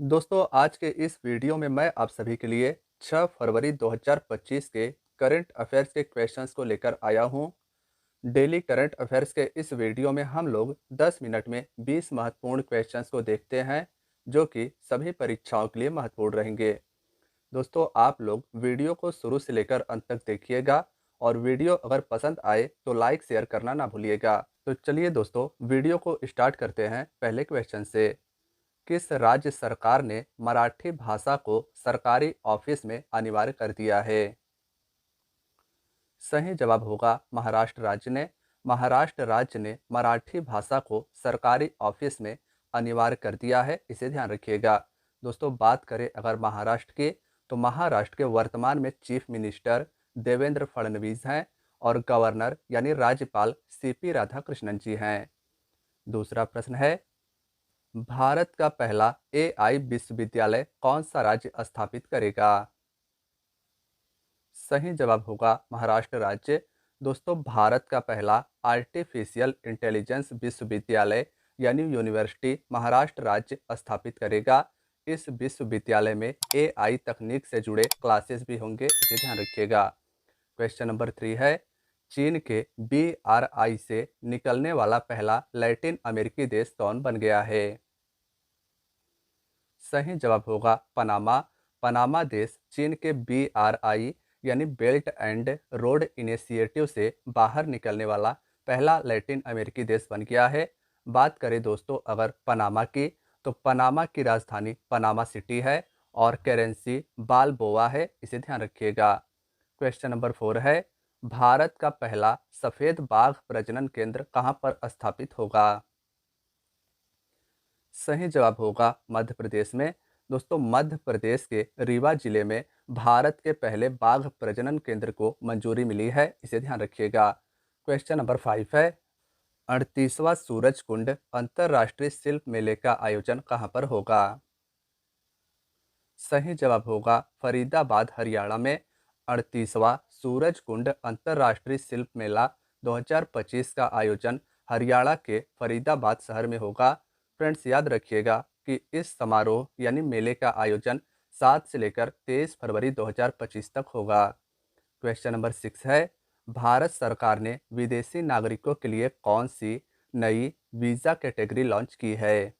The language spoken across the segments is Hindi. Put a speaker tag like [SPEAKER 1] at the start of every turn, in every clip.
[SPEAKER 1] दोस्तों आज के इस वीडियो में मैं आप सभी के लिए 6 फरवरी 2025 के करंट अफेयर्स के क्वेश्चंस को लेकर आया हूं। डेली करंट अफेयर्स के इस वीडियो में हम लोग 10 मिनट में 20 महत्वपूर्ण क्वेश्चंस को देखते हैं जो कि सभी परीक्षाओं के लिए महत्वपूर्ण रहेंगे। दोस्तों आप लोग वीडियो को शुरू से लेकर अंत तक देखिएगा और वीडियो अगर पसंद आए तो लाइक शेयर करना ना भूलिएगा। तो चलिए दोस्तों वीडियो को स्टार्ट करते हैं पहले क्वेश्चन से। किस राज्य सरकार ने मराठी भाषा को सरकारी ऑफिस में अनिवार्य कर दिया है? सही जवाब होगा महाराष्ट्र राज्य ने। महाराष्ट्र राज्य ने मराठी भाषा को सरकारी ऑफिस में अनिवार्य कर दिया है, इसे ध्यान रखिएगा। दोस्तों बात करें अगर महाराष्ट्र की, तो महाराष्ट्र के वर्तमान में चीफ मिनिस्टर देवेंद्र फडणवीस हैं और गवर्नर यानी राज्यपाल सीपी राधाकृष्णन जी हैं। दूसरा प्रश्न है, भारत का पहला एआई विश्वविद्यालय कौन सा राज्य स्थापित करेगा? सही जवाब होगा महाराष्ट्र राज्य। दोस्तों भारत का पहला आर्टिफिशियल इंटेलिजेंस विश्वविद्यालय यानी यूनिवर्सिटी महाराष्ट्र राज्य स्थापित करेगा। इस विश्वविद्यालय में एआई तकनीक से जुड़े क्लासेस भी होंगे, इसे ध्यान रखिएगा। क्वेश्चन नंबर 3 है, चीन के बीआरआई से निकलने वाला पहला लैटिन अमेरिकी देश कौन बन गया है? सही जवाब होगा पनामा। पनामा देश चीन के बीआरआई यानी बेल्ट एंड रोड इनिशिएटिव से बाहर निकलने वाला पहला लैटिन अमेरिकी देश बन गया है। बात करें दोस्तों अगर पनामा की, तो पनामा की राजधानी पनामा सिटी है और करेंसी बालबोआ है, इसे ध्यान रखिएगा। क्वेश्चन नंबर 4 है, भारत का पहला सफ़ेद बाघ प्रजनन केंद्र कहाँ पर स्थापित होगा? सही जवाब होगा मध्य प्रदेश में। दोस्तों मध्य प्रदेश के रीवा जिले में भारत के पहले बाघ प्रजनन केंद्र को मंजूरी मिली है, इसे ध्यान रखिएगा। क्वेश्चन नंबर 5 है, 38वां सूरज कुंड अंतर्राष्ट्रीय शिल्प मेले का आयोजन कहाँ पर होगा? सही जवाब होगा फरीदाबाद हरियाणा में। 38वां सूरज कुंड अंतर्राष्ट्रीय शिल्प मेला 2025 का आयोजन हरियाणा के फरीदाबाद शहर में होगा। फ्रेंड्स याद रखिएगा कि इस समारोह यानी मेले का आयोजन 7 से लेकर 23 फरवरी 2025 तक होगा। क्वेश्चन नंबर 6 है, भारत सरकार ने विदेशी नागरिकों के लिए कौन सी नई वीज़ा कैटेगरी लॉन्च की है?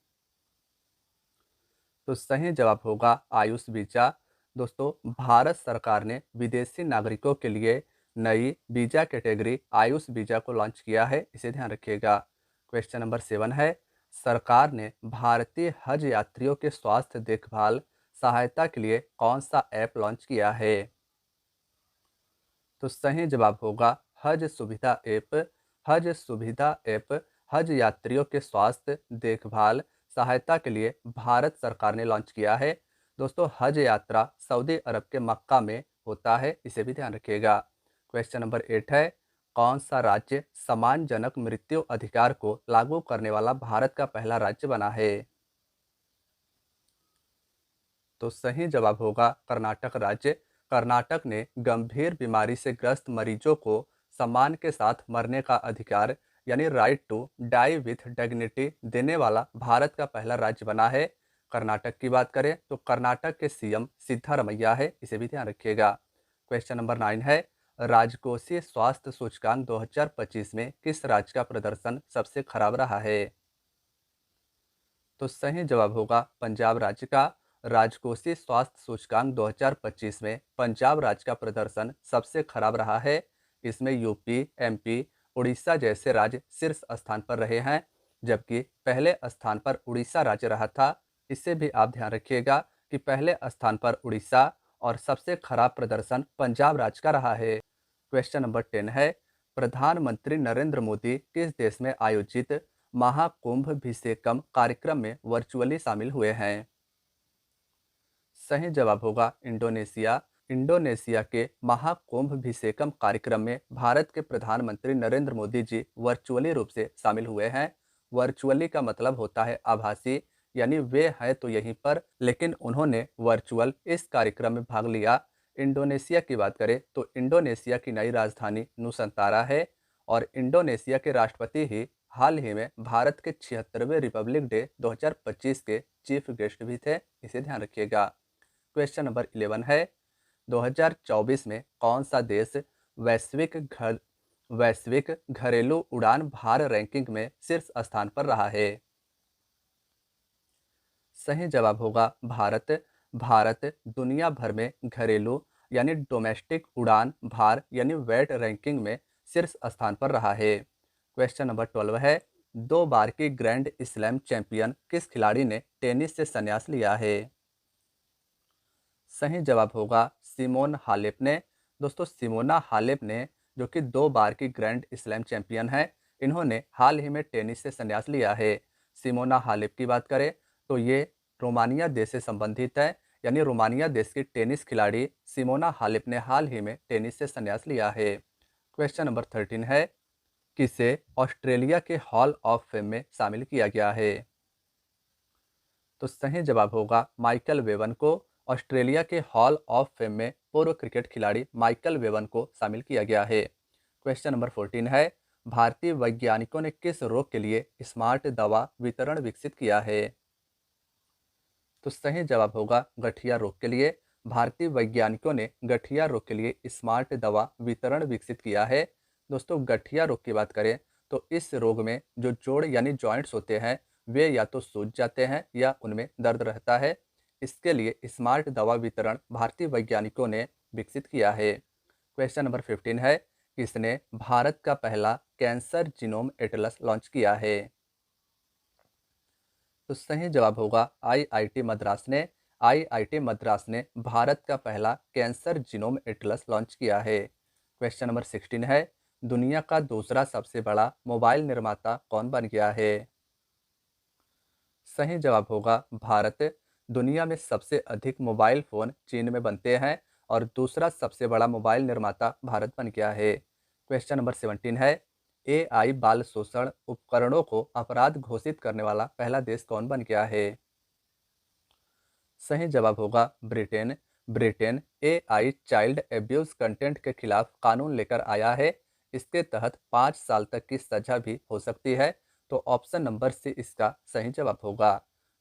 [SPEAKER 1] तो सही जवाब होगा आयुष वीजा। दोस्तों भारत सरकार ने विदेशी नागरिकों के लिए नई वीजा कैटेगरी आयुष वीजा को लॉन्च किया है, इसे ध्यान रखिएगा। क्वेश्चन नंबर 7 है, सरकार ने भारतीय हज यात्रियों के स्वास्थ्य देखभाल सहायता के लिए कौन सा ऐप लॉन्च किया है? तो सही जवाब होगा हज सुविधा ऐप। हज सुविधा ऐप हज यात्रियों के स्वास्थ्य देखभाल सहायता के लिए भारत सरकार ने लॉन्च किया है। दोस्तों हज यात्रा सऊदी अरब के मक्का में होता है, इसे भी ध्यान रखिएगा। क्वेश्चन नंबर 8 है, कौन सा राज्य सम्मानजनक मृत्यु अधिकार को लागू करने वाला भारत का पहला राज्य बना है? तो सही जवाब होगा कर्नाटक राज्य। कर्नाटक ने गंभीर बीमारी से ग्रस्त मरीजों को सम्मान के साथ मरने का अधिकार यानी right to die with dignity देने वाला भारत का पहला राज्य बना है। कर्नाटक की बात करें तो कर्नाटक के सीएम सिद्धारमैया है, इसे भी ध्यान रखिएगा। क्वेश्चन नंबर 9 है, राजकोषीय स्वास्थ्य सूचकांक 2025 में किस राज्य का प्रदर्शन सबसे खराब रहा है? तो सही जवाब होगा पंजाब राज्य का। राजकोषीय स्वास्थ्य सूचकांक 2025 में पंजाब राज्य का प्रदर्शन सबसे खराब रहा है। इसमें यूपी, एमपी, उड़ीसा जैसे राज्य शीर्ष स्थान पर रहे हैं, जबकि पहले स्थान पर उड़ीसा राज्य रहा था। इससे भी आप ध्यान रखिएगा कि पहले स्थान पर उड़ीसा और सबसे खराब प्रदर्शन पंजाब राज्य का रहा है। क्वेश्चन नंबर 10 है, प्रधानमंत्री नरेंद्र मोदी किस देश में आयोजित महाकुंभभिषेकम कार्यक्रम में वर्चुअली शामिल हुए हैं? सही जवाब होगा इंडोनेशिया। इंडोनेशिया के महाकुंभभिषेकम कार्यक्रम में भारत के प्रधानमंत्री नरेंद्र मोदी जी वर्चुअली रूप से शामिल हुए हैं। वर्चुअली का मतलब होता है आभासी, यानी वे हैं तो यहीं पर लेकिन उन्होंने वर्चुअल इस कार्यक्रम में भाग लिया। इंडोनेशिया की बात करें तो इंडोनेशिया की नई राजधानी नुसंतारा है और इंडोनेशिया के राष्ट्रपति ही हाल ही में भारत के 76वें रिपब्लिक डे 2025 के चीफ गेस्ट भी थे, इसे ध्यान रखिएगा। क्वेश्चन नंबर 11 है, 2024 में कौन सा देश वैश्विक घर वैश्विक घरेलू उड़ान भार रैंकिंग में शीर्ष स्थान पर रहा है? सही जवाब होगा भारत। भारत दुनिया भर में घरेलू यानी डोमेस्टिक उड़ान भार यानी वेट रैंकिंग में शीर्ष स्थान पर रहा है। क्वेश्चन नंबर 12 है, 2 बार की ग्रैंड स्लैम चैंपियन किस खिलाड़ी ने टेनिस से संन्यास लिया है? सही जवाब होगा सिमोन हालेप ने। दोस्तों सिमोना हालेप ने, जो कि 2 बार की ग्रैंड स्लैम चैंपियन है, इन्होंने हाल ही में टेनिस से संन्यास लिया है। सिमोना हालेप की बात करें तो ये रोमानिया देश से संबंधित है, यानी रोमानिया देश की टेनिस खिलाड़ी सिमोना हालेप ने हाल ही में टेनिस से संन्यास लिया है। क्वेश्चन नंबर 13 है, किसे ऑस्ट्रेलिया के हॉल ऑफ फेम में शामिल किया गया है? तो सही जवाब होगा माइकल वेवन को। ऑस्ट्रेलिया के हॉल ऑफ फेम में पूर्व क्रिकेट खिलाड़ी माइकल वेवन को शामिल किया गया है। क्वेश्चन नंबर 14 है, भारतीय वैज्ञानिकों ने किस रोग के लिए स्मार्ट दवा वितरण विकसित किया है? तो सही जवाब होगा गठिया रोग के लिए। भारतीय वैज्ञानिकों ने गठिया रोग के लिए स्मार्ट दवा वितरण विकसित किया है। दोस्तों गठिया रोग की बात करें तो इस रोग में जो जोड़ यानी जॉइंट्स होते हैं वे या तो सूज जाते हैं या उनमें दर्द रहता है। इसके लिए स्मार्ट दवा वितरण भारतीय वैज्ञानिकों ने विकसित किया है। क्वेश्चन नंबर 15 है, किसने भारत का पहला कैंसर जीनोम एटलस लॉन्च किया है? तो सही जवाब होगा आईआईटी मद्रास ने। आईआईटी मद्रास ने भारत का पहला कैंसर जीनोम एटलस लॉन्च किया है। क्वेश्चन नंबर 16 है, दुनिया का दूसरा सबसे बड़ा मोबाइल निर्माता कौन बन गया है? सही जवाब होगा भारत। दुनिया में सबसे अधिक मोबाइल फ़ोन चीन में बनते हैं और दूसरा सबसे बड़ा मोबाइल निर्माता भारत बन गया है। क्वेश्चन नंबर 17 है, एआई बाल शोषण उपकरणों को अपराध घोषित करने वाला पहला देश कौन बन गया है? सही जवाब होगा Britain. Britain AI child abuse content के खिलाफ कानून लेकर आया है। इसके तहत 5 साल तक की सजा भी हो सकती है। तो ऑप्शन नंबर सी इसका सही जवाब होगा।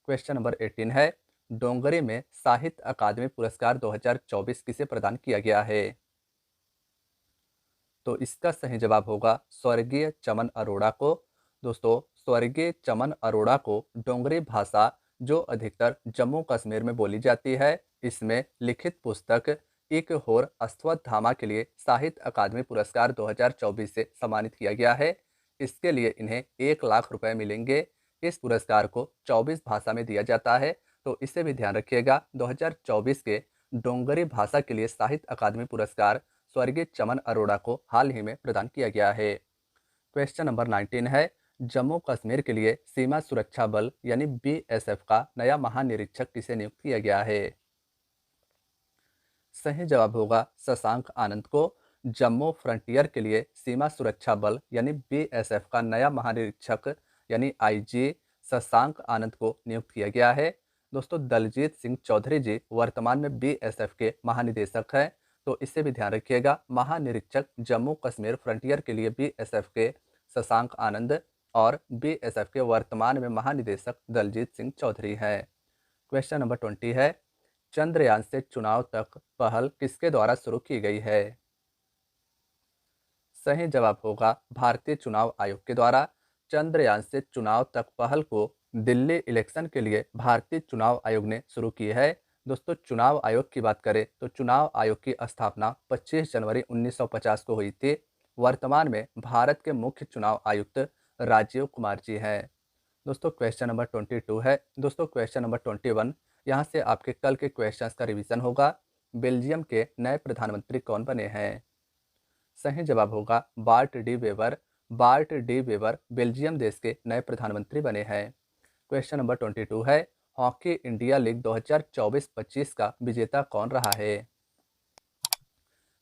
[SPEAKER 1] क्वेश्चन नंबर 18 है, डोंगरी में साहित्य अकादमी पुरस्कार 2024 किसे प्रदान किया गया है? तो इसका सही जवाब होगा स्वर्गीय चमन अरोड़ा को। दोस्तों स्वर्गीय चमन अरोड़ा को डोंगरी भाषा, जो अधिकतर जम्मू कश्मीर में बोली जाती है, इसमें लिखित पुस्तक एक होर अश्वत्थामा के लिए साहित्य अकादमी पुरस्कार 2024 से सम्मानित किया गया है। इसके लिए इन्हें 1 लाख रुपए मिलेंगे। इस पुरस्कार को 24 भाषा में दिया जाता है, तो इसे भी ध्यान रखिएगा। 2024 के डोंगरी भाषा के लिए साहित्य अकादमी पुरस्कार स्वर्गीय चमन अरोड़ा को हाल ही में प्रदान किया गया है। क्वेश्चन नंबर 19 है, जम्मू कश्मीर के लिए सीमा सुरक्षा बल यानी बीएसएफ का नया महानिरीक्षक किसे नियुक्त किया गया है? सही जवाब होगा शशांक आनंद को। जम्मू फ्रंटियर के लिए सीमा सुरक्षा बल यानी बीएसएफ का नया महानिरीक्षक यानी आईजी शशांक आनंद को नियुक्त किया गया है। दोस्तों दलजीत सिंह चौधरी जी वर्तमान में बीएसएफ के महानिदेशक हैं, तो इससे भी ध्यान रखिएगा। महानिरीक्षक जम्मू कश्मीर फ्रंटियर के लिए बीएसएफ के शशांक आनंद और बीएसएफ के वर्तमान में महानिदेशक दलजीत सिंह चौधरी हैं। क्वेश्चन नंबर 20 है, चंद्रयान से चुनाव तक पहल किसके द्वारा शुरू की गई है? सही जवाब होगा भारतीय चुनाव आयोग के द्वारा। चंद्रयान से चुनाव तक पहल को दिल्ली इलेक्शन के लिए भारतीय चुनाव आयोग ने शुरू की है। दोस्तों चुनाव आयोग की बात करें तो चुनाव आयोग की स्थापना 25 जनवरी 1950 को हुई थी। वर्तमान में भारत के मुख्य चुनाव आयुक्त राजीव कुमार जी हैं। दोस्तों क्वेश्चन नंबर 22 है। दोस्तों क्वेश्चन नंबर 21, यहाँ से आपके कल के क्वेश्चंस का रिवीजन होगा। बेल्जियम के नए प्रधानमंत्री कौन बने हैं? सही जवाब होगा BART D weber. BART D weber Belgium देश के नए प्रधानमंत्री बने हैं। क्वेश्चन नंबर 22 है, हॉकी इंडिया लीग 2024-25 का विजेता कौन रहा है?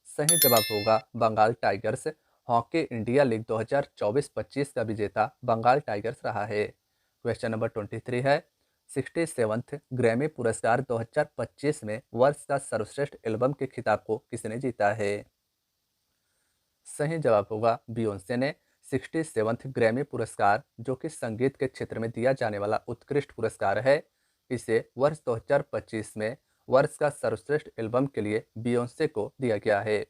[SPEAKER 1] सही जवाब होगा Bengal tigers. Hockey India league 2024-25 का विजेता बंगाल टाइगर्स रहा है। क्वेश्चन नंबर 23 है, 67th ग्रैमी पुरस्कार 2025 में वर्ष का सर्वश्रेष्ठ एल्बम के खिताब को किसने जीता है? सही जवाब होगा बियोंसे ने। 67th ग्रैमी पुरस्कार, जो कि संगीत के क्षेत्र में दिया जाने वाला उत्कृष्ट पुरस्कार है, इसे वर्ष 2025 में वर्ष का सर्वश्रेष्ठ एल्बम के लिए बियोंसे को दिया गया है।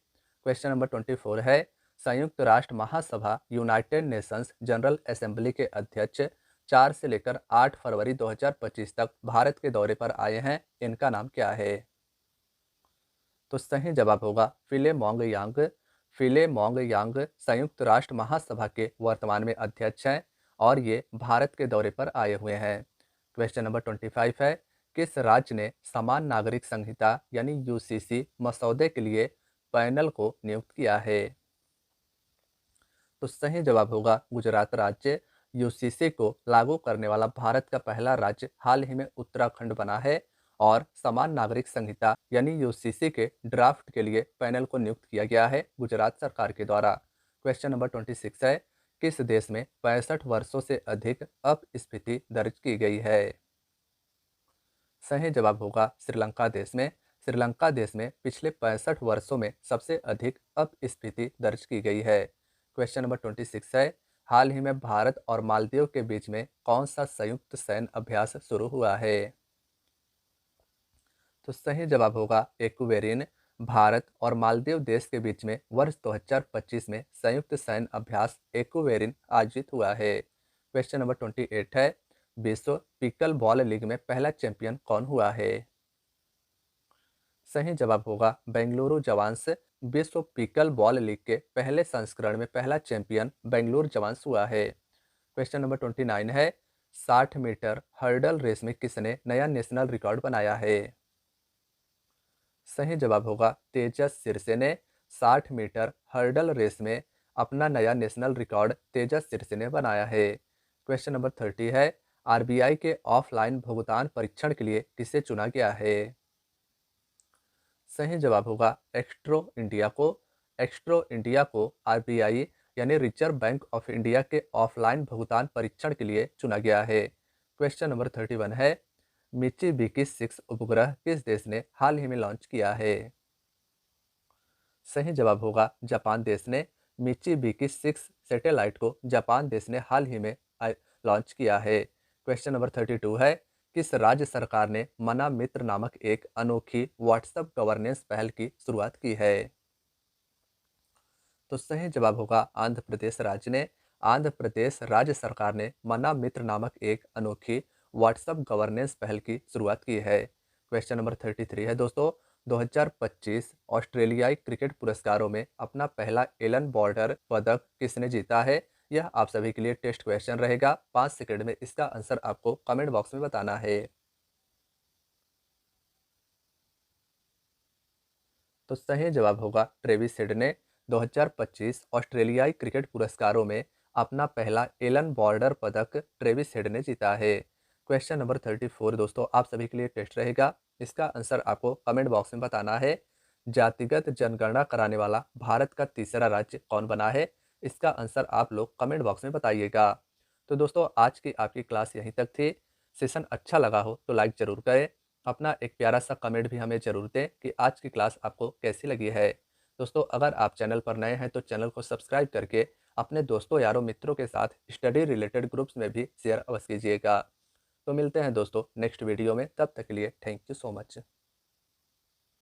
[SPEAKER 1] क्वेश्चन नंबर 24 है, संयुक्त राष्ट्र महासभा यूनाइटेड नेशंस जनरल असेंबली के अध्यक्ष 4 से लेकर 8 फरवरी 2025 तक भारत के दौरे पर आए हैं, इनका नाम क्या है? तो सही जवाब होगा फिलेमोंग यांग। फिलेमोंग यांग संयुक्त राष्ट्र महासभा के वर्तमान में अध्यक्ष हैं और ये भारत के दौरे पर आए हुए हैं। क्वेश्चन नंबर 25 है, किस राज्य ने समान नागरिक संहिता यानी यूसीसी मसौदे के लिए पैनल को नियुक्त किया है? तो सही जवाब होगा गुजरात राज्य। यूसीसी को लागू करने वाला भारत का पहला राज्य हाल ही में उत्तराखंड बना है और समान नागरिक संहिता यानी यूसीसी के ड्राफ्ट के लिए पैनल को नियुक्त किया गया है गुजरात सरकार के द्वारा। क्वेश्चन नंबर 26 है, किस देश में 65 वर्षों से अधिक अपस्फीति दर्ज की गई है? सही जवाब होगा श्रीलंका देश में। श्रीलंका देश में पिछले 65 वर्षों में सबसे अधिक अपस्फीति दर्ज की गई है। क्वेश्चन नंबर 26 है, हाल ही में भारत और मालदीव के बीच में कौन सा संयुक्त सैन्य अभ्यास शुरू हुआ है? तो सही जवाब होगा एक्वेरिन। भारत और मालदीव देश के बीच में वर्ष 2025 में संयुक्त सैन्य अभ्यास एक्वेरिन आयोजित हुआ है। क्वेश्चन नंबर 28 है, विश्व पिकल बॉल लीग में पहला चैंपियन कौन हुआ है? सही जवाब होगा बेंगलुरु जवांस। विश्व पिकल बॉल लीग के पहले संस्करण में पहला चैंपियन बेंगलुरु जवांस हुआ है। क्वेश्चन नंबर 29 है, 60 मीटर हर्डल रेस में किसने नया नेशनल रिकॉर्ड बनाया है? सही जवाब होगा तेजस सिरसे ने। 60 मीटर हर्डल रेस में अपना नया नेशनल रिकॉर्ड तेजस सिरसे ने बनाया है। क्वेश्चन नंबर 30 है, आरबीआई के ऑफलाइन भुगतान परीक्षण के लिए किसे चुना गया है? सही जवाब होगा एक्स्ट्रो इंडिया को। एक्स्ट्रो इंडिया को आरबीआई यानी रिजर्व बैंक ऑफ इंडिया के ऑफलाइन भुगतान परीक्षण के लिए चुना गया है। क्वेश्चन नंबर 31 है, मित्सुबिशी 6 उपग्रह किस देश ने हाल ही में लॉन्च किया है? सही जवाब होगा जापान देश ने। मित्सुबिशी 6 सैटेलाइट को जापान देश ने हाल ही में लॉन्च किया है। क्वेश्चन नंबर 32 है, किस राज्य सरकार ने मना मित्र नामक एक अनोखी व्हाट्सएप गवर्नेंस पहल की शुरुआत की है? तो सही जवाब होगा आंध्र प्रदेश राज्य ने। आंध्र प्रदेश राज्य सरकार ने मना मित्र नामक एक अनोखी व्हाट्सएप गवर्नेंस पहल की शुरुआत की है। क्वेश्चन नंबर 33 है दोस्तों, 2025 ऑस्ट्रेलियाई क्रिकेट पुरस्कारों में अपना पहला एलन बॉर्डर पदक किसने जीता है? यह आप सभी के लिए टेस्ट क्वेश्चन रहेगा। 5 सेकंड में इसका आंसर आपको कमेंट बॉक्स में बताना है। तो सही जवाब होगा ट्रेविस हेड ने। 2025 ऑस्ट्रेलियाई क्रिकेट पुरस्कारों में अपना पहला एलन बॉर्डर पदक ट्रेविस हेड ने जीता है। क्वेश्चन नंबर 34 दोस्तों आप सभी के लिए टेस्ट रहेगा। इसका आंसर आपको कमेंट बॉक्स में बताना है। जातिगत जनगणना कराने वाला भारत का तीसरा राज्य कौन बना है? इसका आंसर आप लोग कमेंट बॉक्स में बताइएगा। तो दोस्तों आज की आपकी क्लास यहीं तक थी। सेशन अच्छा लगा हो तो लाइक ज़रूर करें। अपना एक प्यारा सा कमेंट भी हमें ज़रूर दें कि आज की क्लास आपको कैसी लगी है। दोस्तों अगर आप चैनल पर नए हैं तो चैनल को सब्सक्राइब करके अपने दोस्तों यारों मित्रों के साथ स्टडी रिलेटेड ग्रुप्स में भी शेयर अवश्य कीजिएगा। तो मिलते हैं दोस्तों नेक्स्ट वीडियो में, तब तक के लिए थैंक यू सो मच।